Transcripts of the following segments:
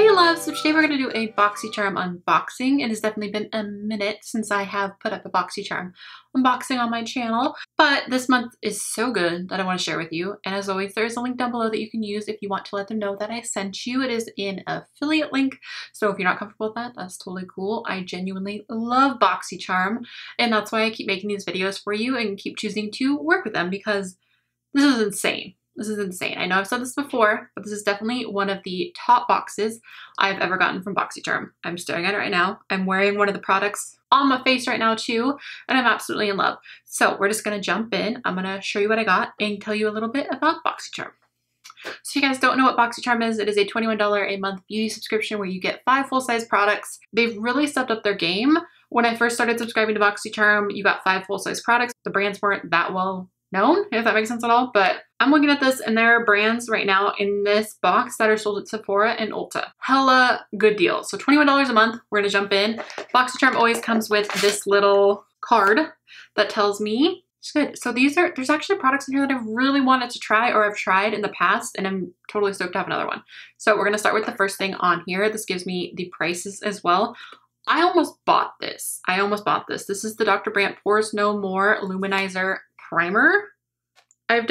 Hey loves, so today we're going to do a BoxyCharm unboxing. It has definitely been a minute since I have put up a BoxyCharm unboxing on my channel, but this month is so good that I want to share with you. And as always, there is a link down below that you can use if you want to let them know that I sent you. It is an affiliate link, so if you're not comfortable with that, that's totally cool. I genuinely love BoxyCharm, and that's why I keep making these videos for you and keep choosing to work with them, because this is insane. This is insane. I know I've said this before, but this is definitely one of the top boxes I've ever gotten from BoxyCharm. I'm staring at it right now. I'm wearing one of the products on my face right now too, and I'm absolutely in love. So we're just gonna jump in. I'm gonna show you what I got and tell you a little bit about BoxyCharm. So if you guys don't know what BoxyCharm is, it is a $21 a month beauty subscription where you get 5 full-size products. They've really stepped up their game. When I first started subscribing to BoxyCharm, you got 5 full-size products. The brands weren't that well known, if that makes sense at all, but I'm looking at this and there are brands right now in this box that are sold at Sephora and Ulta. Hella good deal. So $21 a month, we're gonna jump in. BoxyCharm always comes with this little card that tells me it's good. So there's actually products in here that I've really wanted to try or I've tried in the past, and I'm totally stoked to have another one. So we're gonna start with the first thing on here. This gives me the prices as well. I almost bought this. This is the Dr. Brandt Pores No More Luminizer Primer. I've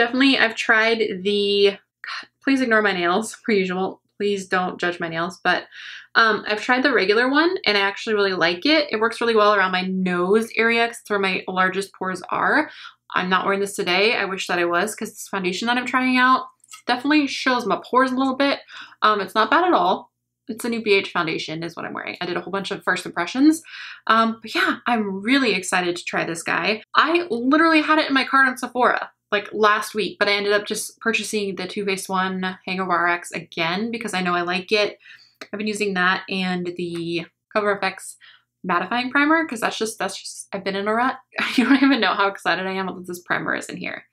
tried the, God, please ignore my nails per usual. Please don't judge my nails, but I've tried the regular one and I actually really like it. It works really well around my nose area because it's where my largest pores are. I'm not wearing this today. I wish that I was, because this foundation that I'm trying out definitely shows my pores a little bit. It's not bad at all. It's a new BH foundation is what I'm wearing. I did a whole bunch of first impressions. But yeah, I'm really excited to try this guy. I literally had it in my cart on Sephora like last week, but I ended up just purchasing the Too Faced one Hangover RX again because I know I like it. I've been using that and the Cover FX mattifying primer because that's just, I've been in a rut. You don't even know how excited I am that this primer is in here.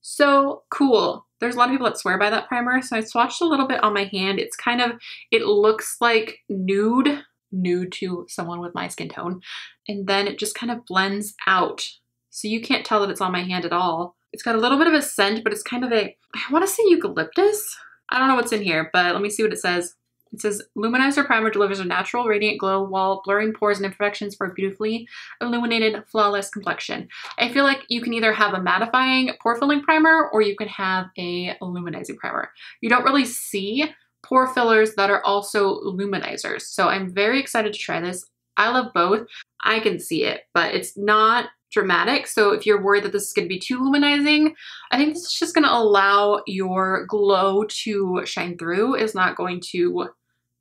So cool. There's a lot of people that swear by that primer, so I swatched a little bit on my hand. It's kind of, it looks like nude to someone with my skin tone, and then it just kind of blends out. So you can't tell that it's on my hand at all. It's got a little bit of a scent, but it's kind of a, I want to say eucalyptus. I don't know what's in here, but let me see what it says. It says, Luminizer Primer delivers a natural, radiant glow while blurring pores and imperfections for a beautifully illuminated, flawless complexion. I feel like you can either have a mattifying pore filling primer or you can have a luminizing primer. You don't really see pore fillers that are also luminizers. So I'm very excited to try this. I love both. I can see it, but it's not dramatic. So if you're worried that this is going to be too luminizing, I think this is just going to allow your glow to shine through. It's not going to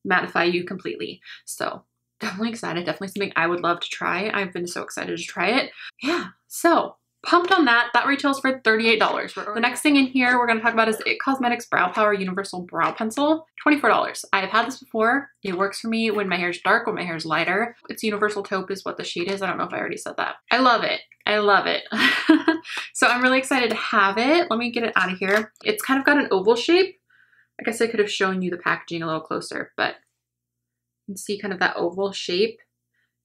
mattify you completely. So definitely excited. Definitely something I would love to try. I've been so excited to try it. Yeah, so pumped on that. That retails for $38. The next thing in here we're going to talk about is the IT Cosmetics Brow Power Universal Brow Pencil. $24. I have had this before. It works for me when my hair is dark, when my hair is lighter. It's Universal Taupe is what the shade is. I don't know if I already said that. I love it. I love it. So I'm really excited to have it. Let me get it out of here. It's kind of got an oval shape. I guess I could have shown you the packaging a little closer, but you can see kind of that oval shape.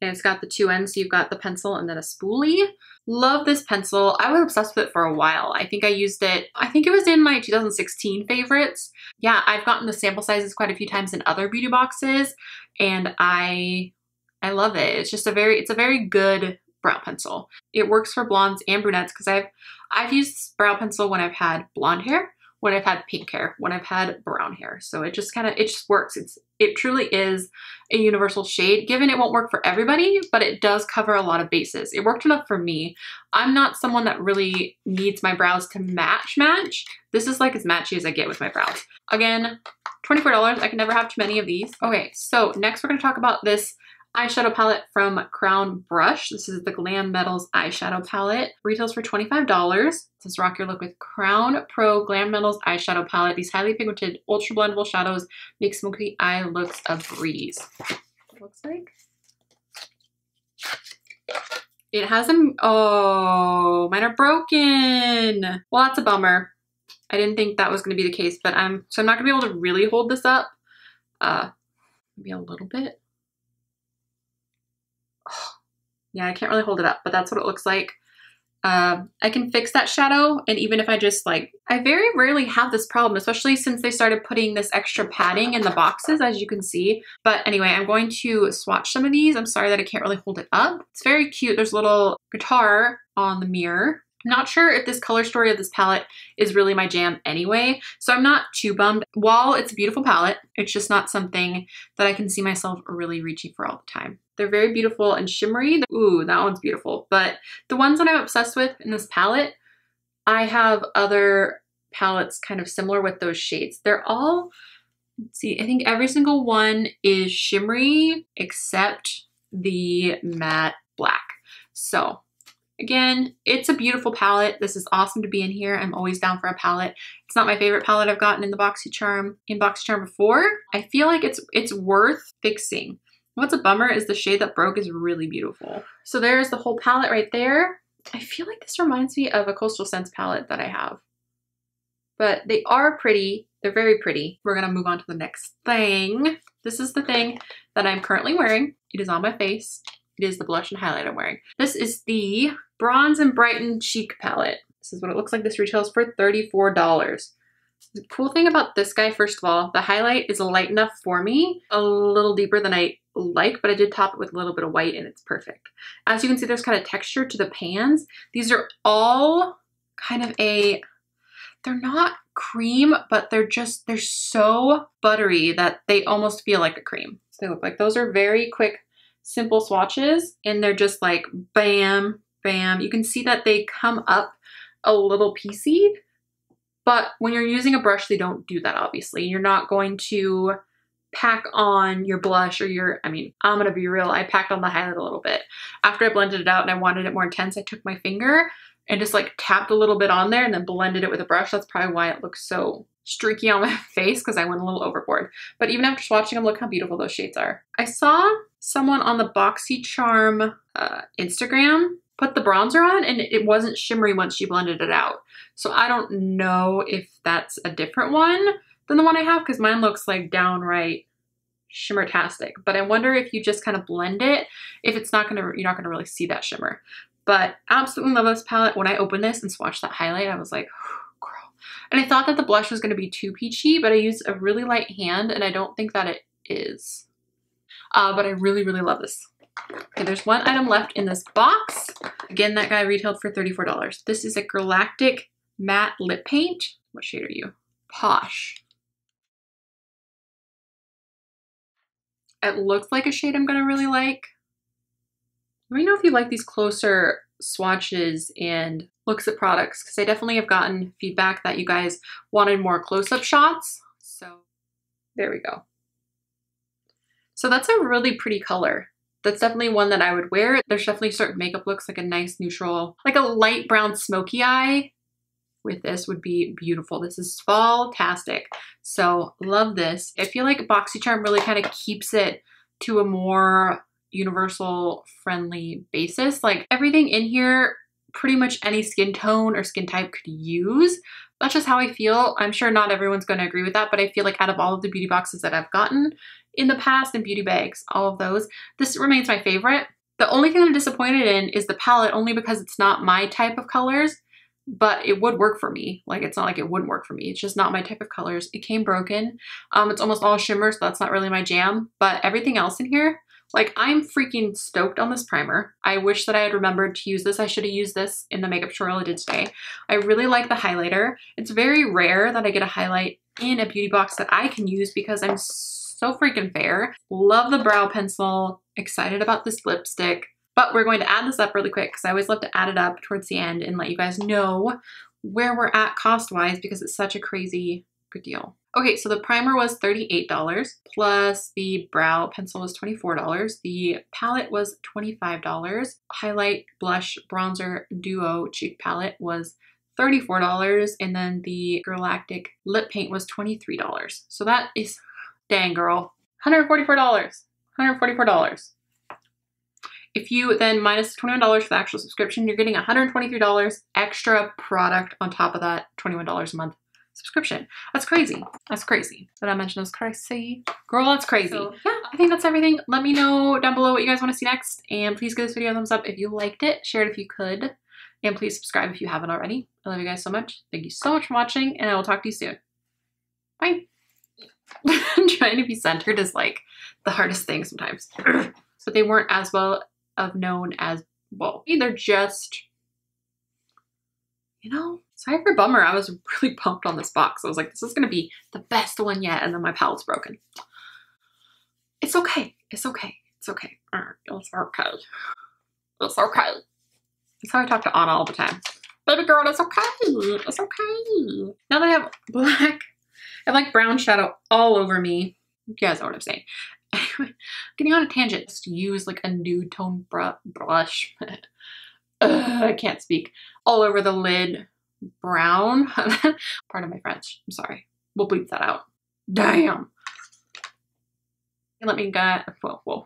And it's got the 2 ends, so you've got the pencil and then a spoolie. Love this pencil. I was obsessed with it for a while. I think I used it, I think it was in my 2016 favorites. Yeah, I've gotten the sample sizes quite a few times in other beauty boxes, and I love it. It's just a very good brow pencil. It works for blondes and brunettes because I've used this brow pencil when I've had blonde hair, when I've had pink hair, when I've had brown hair. So it just works. It truly is a universal shade, given it won't work for everybody, but it does cover a lot of bases. It worked enough for me. I'm not someone that really needs my brows to match. This is like as matchy as I get with my brows. Again, $24. I can never have too many of these. Okay, so next we're gonna talk about this eyeshadow palette from Crown Brush. This is the Glam Metals eyeshadow palette. Retails for $25. It says rock your look with Crown Pro Glam Metals eyeshadow palette. These highly pigmented, ultra blendable shadows make smoky eye looks a breeze. It looks like it has them. Oh, mine are broken. Well, that's a bummer. I didn't think that was going to be the case, but I'm not going to be able to really hold this up. Maybe a little bit. Yeah, I can't really hold it up, but that's what it looks like. I can fix that shadow, and even if I just like, I very rarely have this problem, especially since they started putting this extra padding in the boxes, as you can see. But anyway, I'm going to swatch some of these. I'm sorry that I can't really hold it up. It's very cute. There's a little guitar on the mirror. I'm not sure if this color story of this palette is really my jam anyway, so I'm not too bummed. While it's a beautiful palette, it's just not something that I can see myself really reaching for all the time. They're very beautiful and shimmery. Ooh, that one's beautiful. But the ones that I'm obsessed with in this palette, I have other palettes kind of similar with those shades. They're all, let's see, I think every single one is shimmery except the matte black. So again, it's a beautiful palette. This is awesome to be in here. I'm always down for a palette. It's not my favorite palette I've gotten in the BoxyCharm before. I feel like it's worth fixing. What's a bummer is the shade that broke is really beautiful. So there's the whole palette right there. I feel like this reminds me of a Coastal Scents palette that I have. But they are pretty. They're very pretty. We're gonna move on to the next thing. This is the thing that I'm currently wearing. It is on my face. It is the blush and highlight I'm wearing. This is the Bronze and Brighten Cheek palette. This is what it looks like. This retails for $34. The cool thing about this guy, first of all, the highlight is light enough for me, a little deeper than I like, but I did top it with a little bit of white and it's perfect. As you can see, there's kind of texture to the pans. These are all kind of they're not cream, but they're so buttery that they almost feel like a cream. So they look like those are very quick, simple swatches, and they're just like bam, bam. You can see that they come up a little piecey, but when you're using a brush, they don't do that, obviously. You're not going to pack on your blush or I'm gonna be real, I packed on the highlight a little bit. After I blended it out and I wanted it more intense, I took my finger and just like tapped a little bit on there and then blended it with a brush. That's probably why it looks so streaky on my face, because I went a little overboard. But even after swatching them, look how beautiful those shades are. I saw someone on the BoxyCharm Instagram put the bronzer on and it wasn't shimmery once she blended it out. So I don't know if that's a different one than the one I have, because mine looks like downright shimmer-tastic. But I wonder if you just kind of blend it, if it's not you're not gonna really see that shimmer. But absolutely love this palette. When I opened this and swatched that highlight, I was like, girl. And I thought that the blush was gonna be too peachy, but I used a really light hand and I don't think that it is. But I really, really love this. Okay, there's one item left in this box. Again, that guy retailed for $34. This is a Galactic Matte Lip Paint. What shade are you? Posh. It looks like a shade I'm gonna really like. Let me know if you like these closer swatches and looks at products, because I definitely have gotten feedback that you guys wanted more close-up shots. So there we go. So that's a really pretty color. That's definitely one that I would wear. There's definitely certain makeup looks, like a nice neutral, like a light brown smoky eye with this would be beautiful. This is fall-tastic. So love this. I feel like BoxyCharm really kind of keeps it to a more universal friendly basis. Like everything in here, pretty much any skin tone or skin type could use. That's just how I feel. I'm sure not everyone's going to agree with that, but I feel like out of all of the beauty boxes that I've gotten in the past and beauty bags, all of those, this remains my favorite. The only thing I'm disappointed in is the palette, only because it's not my type of colors, but it would work for me. Like, it's not like it wouldn't work for me. It's just not my type of colors. It came broken. It's almost all shimmer, so that's not really my jam, but everything else in here, like, I'm freaking stoked on this primer. I wish that I had remembered to use this. I should have used this in the makeup tutorial I did today. I really like the highlighter. It's very rare that I get a highlight in a beauty box that I can use because I'm so freaking fair. Love the brow pencil. Excited about this lipstick. But we're going to add this up really quick because I always love to add it up towards the end and let you guys know where we're at cost-wise because it's such a crazy good deal. Okay, so the primer was $38 plus the brow pencil was $24. The palette was $25. Highlight, blush, bronzer duo cheek palette was $34, and then the Galactic lip paint was $23. So that is, dang girl, $144. $144. If you then minus $21 for the actual subscription, you're getting $123 extra product on top of that $21 a month subscription. That's crazy. That's crazy. Did I mention that's crazy? Girl, that's crazy. So, yeah, I think that's everything. Let me know down below what you guys want to see next. And please give this video a thumbs up if you liked it. Share it if you could. And please subscribe if you haven't already. I love you guys so much. Thank you so much for watching, and I will talk to you soon. Bye. Trying to be centered is like the hardest thing sometimes. But they weren't as well known as, well, they're just, you know, sorry for bummer. I was really pumped on this box. I was like, this is gonna be the best one yet, and then my palette's broken. It's okay. It's okay. It's okay. It's okay. It's okay. That's how I talk to Anna all the time. Baby girl, it's okay. It's okay. Now that I have black, I have like brown shadow all over me. You guys know what I'm saying. Anyway, getting on a tangent. Just use like a nude tone blush. I can't speak. All over the lid. Brown. Pardon my French. I'm sorry. We'll bleep that out. Damn. Let me get, whoa.